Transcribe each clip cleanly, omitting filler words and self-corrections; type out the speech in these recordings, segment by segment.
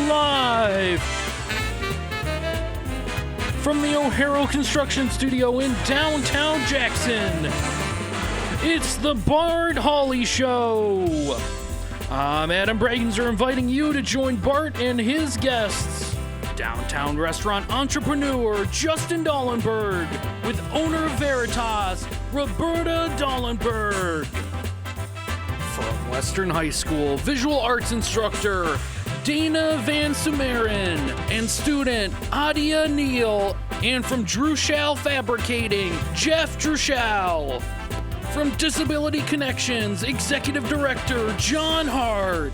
Live from the O'Hara Construction Studio in downtown Jackson, it's the Bart Hawley Show. I'm Adam Bragenser, inviting you to join Bart and his guests, downtown restaurant entrepreneur Justin Dahlenberg, with owner of Veritas, Roberta Dahlenberg. From Western High School, visual arts instructor Dana Van Sumeren and student Adia Neal, and from Druschal Fabricating, Jeff Druschal. From Disability Connections, Executive Director John Hart.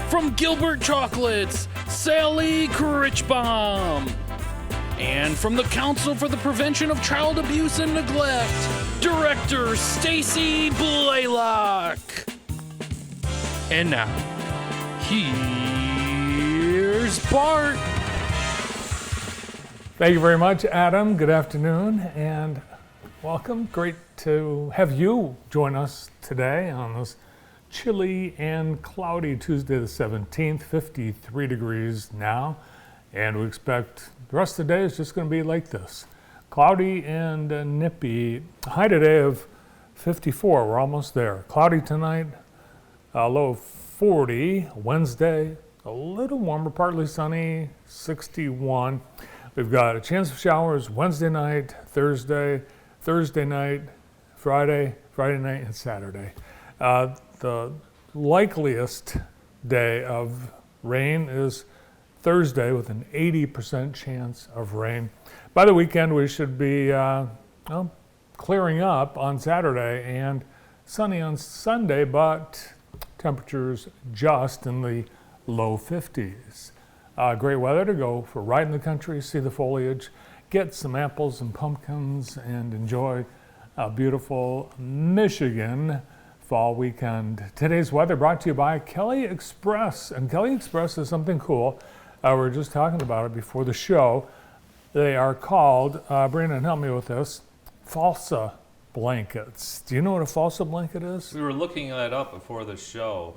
From Gilbert Chocolates, Sally Krichbaum. And from the Council for the Prevention of Child Abuse and Neglect, Director Stacy Blaylock. And now, here's Bart. Thank you very much, Adam. Good afternoon and welcome. Great to have you join us today on this chilly and cloudy Tuesday the 17th, 53 degrees now. And we expect the rest of the day is just going to be like this. Cloudy and nippy. High today of 54. We're almost there. Cloudy tonight, low of 40. Wednesday, a little warmer, partly sunny, 61. We've got a chance of showers Wednesday night, Thursday night, Friday night, and Saturday. The likeliest day of rain is Thursday with an 80% chance of rain. By the weekend, we should be clearing up on Saturday and sunny on Sunday, but temperatures just in the low 50s. Great weather to go for a ride in the country, see the foliage, get some apples and pumpkins, and enjoy a beautiful Michigan fall weekend. Today's weather brought to you by Kelly Express. And Kelly Express is something cool. We were just talking about it before the show. They are called, Brandon, help me with this, Falsa blankets. Do you know what a Falsa blanket is? We were looking that up before the show.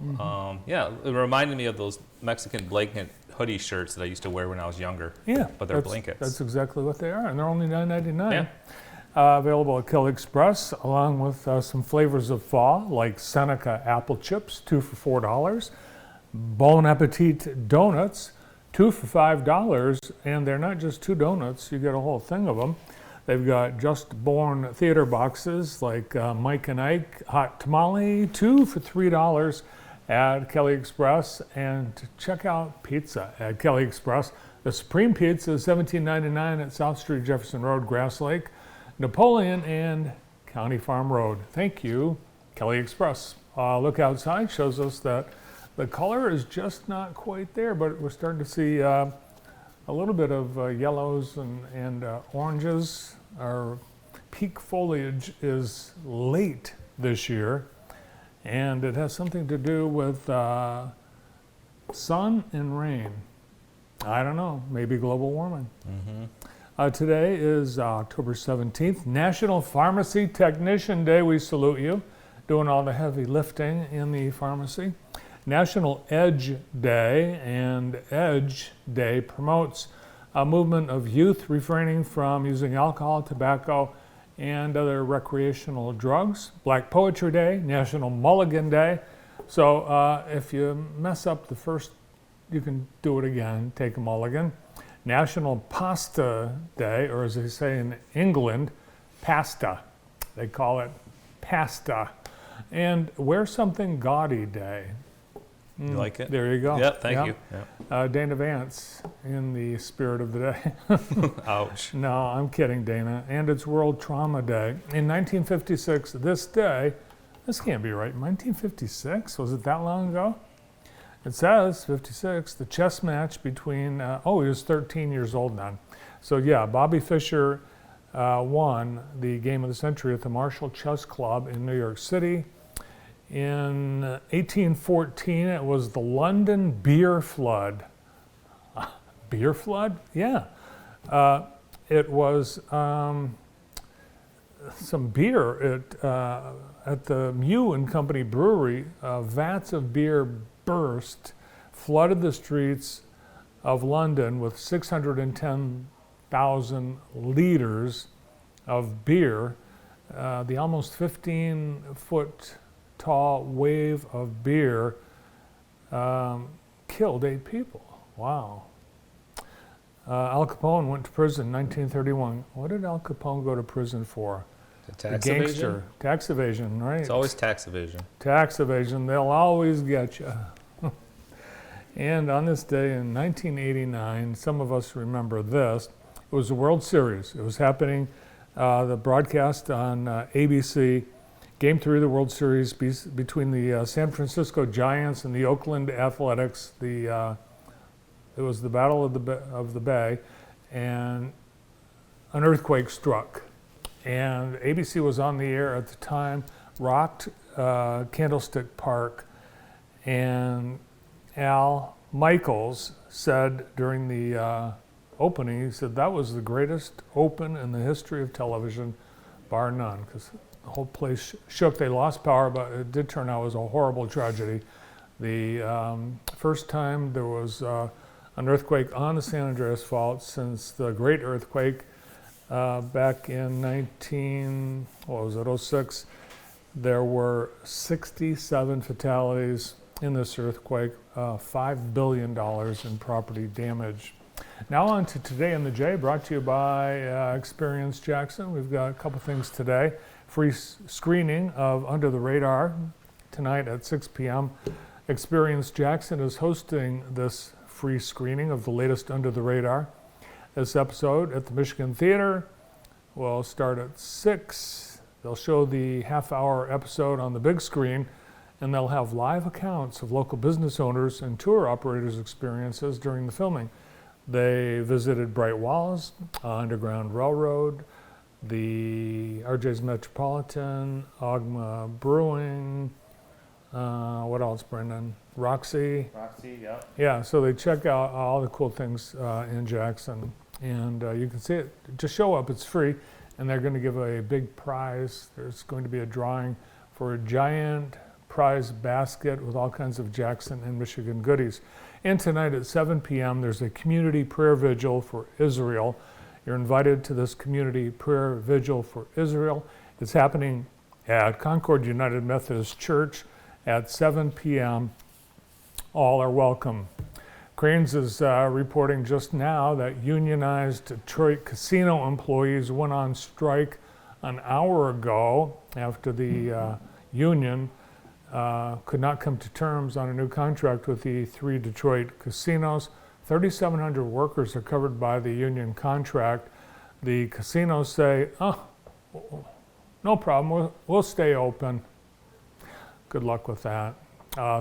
Yeah, it reminded me of those Mexican blanket hoodie shirts that I used to wear when I was younger. Yeah. But they're blankets. That's exactly what they are, and they're only $9.99. Yeah. Available at Kelly Express, along with some flavors of fall, like Seneca apple chips, 2 for $4. Bon Appetit donuts, 2 for $5, and they're not just 2 donuts, you get a whole thing of them. They've got Just Born theater boxes like Mike and Ike Hot Tamale, 2 for $3 at Kelly Express. And to check out pizza at Kelly Express, the Supreme Pizza is $17.99 at South Street, Jefferson Road, Grass Lake, Napoleon, and County Farm Road. Thank you, Kelly Express. Look outside, shows us that the color is just not quite there, but we're starting to see a little bit of yellows and oranges. Our peak foliage is late this year, and it has something to do with sun and rain. I don't know, maybe global warming. Today is October 17th, National Pharmacy Technician Day. We salute you, doing all the heavy lifting in the pharmacy. National Edge Day, and Edge Day promotes a movement of youth refraining from using alcohol, tobacco, and other recreational drugs. Black Poetry Day, National Mulligan Day. So if you mess up the first, you can do it again, take a mulligan. National Pasta Day, or as they say in England, pasta. They call it pasta. And Wear Something Gaudy Day. You like it? There you go. Yeah, thank you. Yeah. Dana Vance, in the spirit of the day. Ouch. No, I'm kidding, Dana. And it's World Trauma Day. In 1956, this can't be right. 1956? Was it that long ago? It says 56, the chess match between, he was 13 years old then. So yeah, Bobby Fischer won the game of the century at the Marshall Chess Club in New York City. In 1814, it was the London beer flood. Beer flood? Yeah. It was some beer at the Mew and Company Brewery. Vats of beer burst, flooded the streets of London with 610,000 liters of beer. The almost 15-foot tall wave of beer killed 8 people. Wow. Al Capone went to prison in 1931. What did Al Capone go to prison for? The tax gangster. evasion? Tax evasion, right? It's always tax evasion. Tax evasion, they'll always get you. And on this day in 1989, some of us remember this, it was the World Series. It was happening, the broadcast on ABC, Game 3 of the World Series between the San Francisco Giants and the Oakland Athletics. It was the Battle of the Bay, and an earthquake struck. And ABC was on the air at the time, rocked Candlestick Park, and Al Michaels said during the opening, he said that was the greatest open in the history of television, bar none, because the whole place shook. They lost power, but it did turn out it was a horrible tragedy. The first time there was an earthquake on the San Andreas Fault since the great earthquake back in 06. There were 67 fatalities in this earthquake, $5 billion in property damage. Now on to Today in the J, brought to you by Experience Jackson. We've got a couple things today. Free screening of Under the Radar tonight at 6 p.m. Experience Jackson is hosting this free screening of the latest Under the Radar. This episode at the Michigan Theater will start at 6. They'll show the half-hour episode on the big screen, and they'll have live accounts of local business owners and tour operators' experiences during the filming. They visited Bright Walls, Underground Railroad, the RJ's Metropolitan, Ogma Brewing, what else, Brendan? Roxy. Roxy, yeah. Yeah, so they check out all the cool things in Jackson, and you can see it. Just show up, it's free, and they're going to give a big prize. There's going to be a drawing for a giant prize basket with all kinds of Jackson and Michigan goodies. And tonight at 7 p.m., there's a community prayer vigil for Israel. You're invited to this community prayer vigil for Israel. It's happening at Concord United Methodist Church at 7 p.m. All are welcome. Cranes is reporting just now that unionized Detroit casino employees went on strike an hour ago after the union could not come to terms on a new contract with the 3 Detroit casinos. 3,700 workers are covered by the union contract. The casinos say, oh, no problem, we'll stay open. Good luck with that.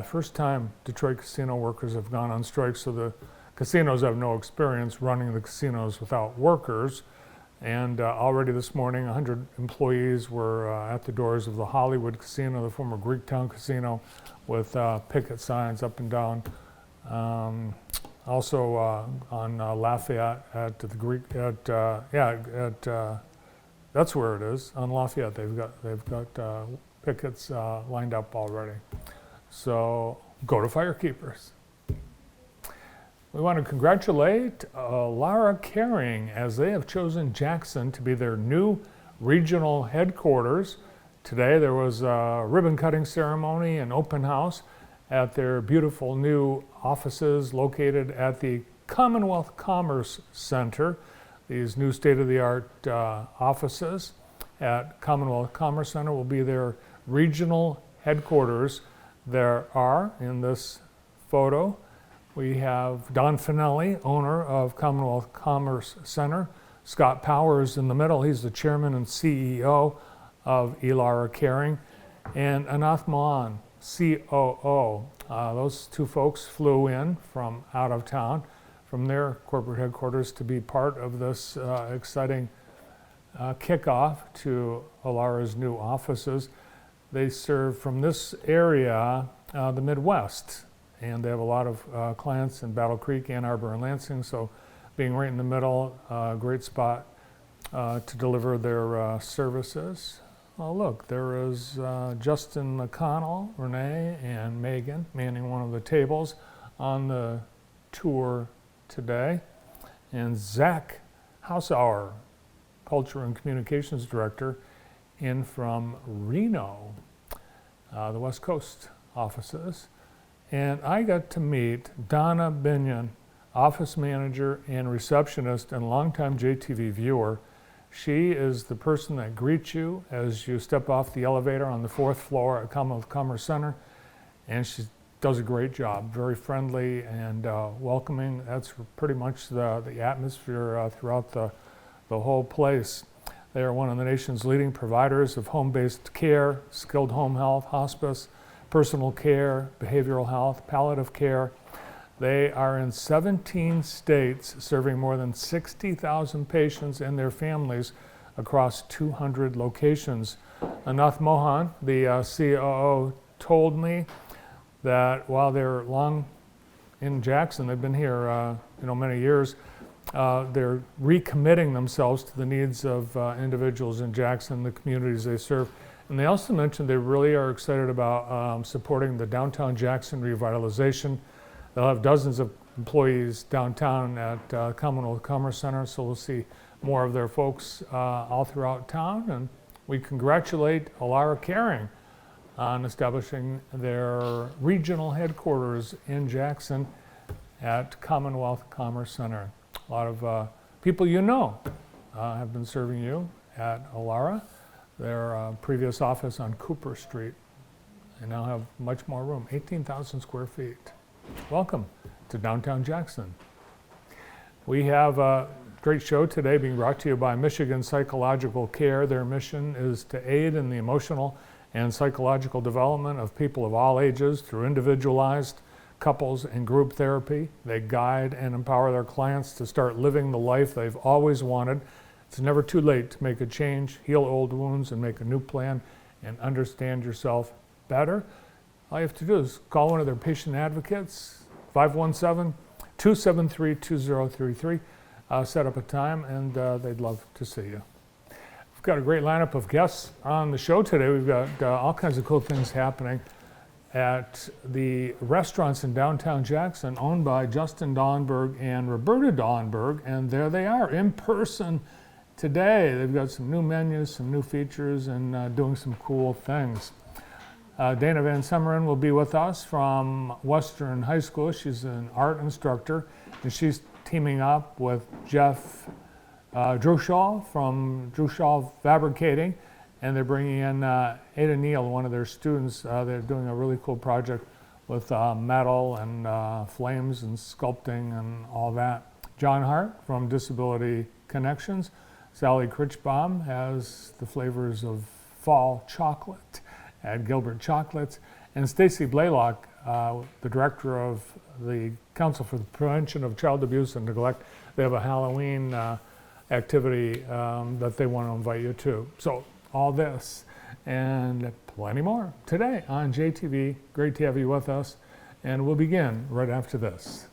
First time Detroit casino workers have gone on strike, so the casinos have no experience running the casinos without workers. And already this morning, 100 employees were at the doors of the Hollywood Casino, the former Greektown Casino, with picket signs up and down. Also on Lafayette at the Greek, that's where it is, on Lafayette. They've got pickets lined up already. So go to Firekeepers. We want to congratulate Lara Caring as they have chosen Jackson to be their new regional headquarters. Today there was a ribbon cutting ceremony and open house at their beautiful new offices located at the Commonwealth Commerce Center. These new state-of-the-art offices at Commonwealth Commerce Center will be their regional headquarters. There are, in this photo, we have Don Finelli, owner of Commonwealth Commerce Center. Scott Powers in the middle, he's the chairman and CEO of Elara Caring. And Anath Milan, COO. Those two folks flew in from out of town, from their corporate headquarters, to be part of this exciting kickoff to Elara's new offices. They serve from this area, the Midwest, and they have a lot of clients in Battle Creek, Ann Arbor, and Lansing, so being right in the middle, great spot to deliver their services. Oh, look, there is Justin McConnell, Renee, and Megan manning one of the tables on the tour today. And Zach Hausauer, Culture and Communications Director, in from Reno, the West Coast offices. And I got to meet Donna Binion, office manager and receptionist and longtime JTV viewer. She is the person that greets you as you step off the elevator on the 4th floor at Commonwealth Commerce Center, and she does a great job, very friendly and welcoming. That's pretty much the atmosphere throughout the whole place. They are one of the nation's leading providers of home-based care, skilled home health, hospice, personal care, behavioral health, palliative care. They are in 17 states, serving more than 60,000 patients and their families across 200 locations. Anath Mohan, the COO, told me that while they're long in Jackson, they've been here many years, they're recommitting themselves to the needs of individuals in Jackson, the communities they serve. And they also mentioned they really are excited about supporting the downtown Jackson revitalization. They'll have dozens of employees downtown at Commonwealth Commerce Center, so we'll see more of their folks all throughout town. And we congratulate Alara Caring on establishing their regional headquarters in Jackson at Commonwealth Commerce Center. A lot of people you know have been serving you at Alara. Their previous office on Cooper Street. They now have much more room, 18,000 square feet. Welcome to downtown Jackson. We have a great show today being brought to you by Michigan Psychological Care. Their mission is to aid in the emotional and psychological development of people of all ages through individualized couples and group therapy. They guide and empower their clients to start living the life they've always wanted. It's never too late to make a change, heal old wounds, and make a new plan and understand yourself better. All you have to do is call one of their patient advocates, 517-273-2033, set up a time, and they'd love to see you. We've got a great lineup of guests on the show today. We've got all kinds of cool things happening at the restaurants in downtown Jackson owned by Justin Dawnberg and Roberta Dawnberg, and there they are in person today. They've got some new menus, some new features, and doing some cool things. Dana Van Semmeren will be with us from Western High School. She's an art instructor, and she's teaming up with Jeff Druschall from Druschall Fabricating, and they're bringing in Ada Neal, one of their students. They're doing a really cool project with metal and flames and sculpting and all that. John Hart from Disability Connections. Sally Critchbaum has the flavors of fall chocolate at Gilbert Chocolates. And Stacy Blaylock, the director of the Council for the Prevention of Child Abuse and Neglect, they have a Halloween activity that they want to invite you to. So all this and plenty more today on JTV. Great to have you with us. And we'll begin right after this.